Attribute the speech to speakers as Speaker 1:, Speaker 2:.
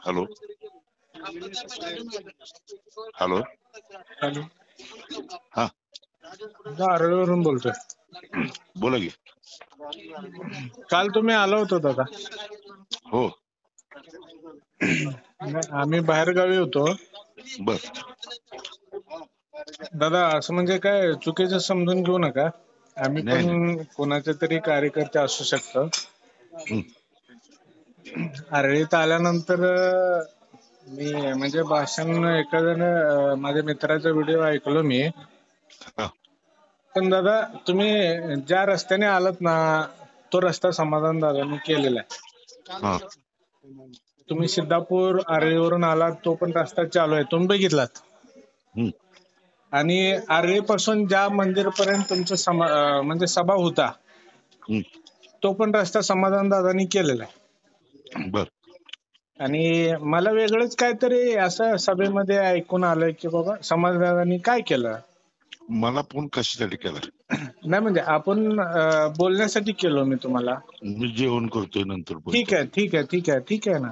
Speaker 1: Hello hello
Speaker 2: hello,
Speaker 1: हा
Speaker 2: आरळीवरून बोलतोय.
Speaker 1: बोला की.
Speaker 2: काल तुम्ही आलो होतो दादा.
Speaker 1: हो
Speaker 2: आम्ही बाहेरगावी होतो.
Speaker 1: बर.
Speaker 2: दादा असं म्हणजे काय चुकीचं समजून घेऊ नका. आम्ही
Speaker 1: नाही नाही.
Speaker 2: पण कोणाचे तरी कार्यकर्ते असू शकतो.
Speaker 1: हं,
Speaker 2: आरळीत आल्यानंतर मी म्हणजे भाषण एखाद्यानं माझ्या मित्राचा व्हिडिओ ऐकलो मी.
Speaker 1: हा,
Speaker 2: पण दादा तुम्ही ज्या रस्त्याने आलात ना तो रस्ता समाधान दादांनी केलेला आहे.
Speaker 1: हा,
Speaker 2: तुम्ही सिद्धापूर आरळीवरून आलात तो पण रस्ता चालू आहे, तुम्ही बघितलात.
Speaker 1: हं,
Speaker 2: आणि आरळीपासून ज्या मंदिरपर्यंत तुमचं म्हणजे सभा होता
Speaker 1: हं,
Speaker 2: तो पण रस्ता समाधान दादांनी केलेला आहे.
Speaker 1: बर.
Speaker 2: आणि मला वेगळंच काहीतरी असं सभेमध्ये ऐकून आलंय की बाबा समाजदारांनी काय केलं.
Speaker 1: मला फोन कशासाठी केला?
Speaker 2: नाही म्हणजे आपण बोलण्यासाठी केलो मी तुम्हाला.
Speaker 1: मी जेवण करतोय नंतर
Speaker 2: ठीक
Speaker 1: बोलतो.
Speaker 2: आहे ठीक आहे ठीक आहे ठीक आहे ना.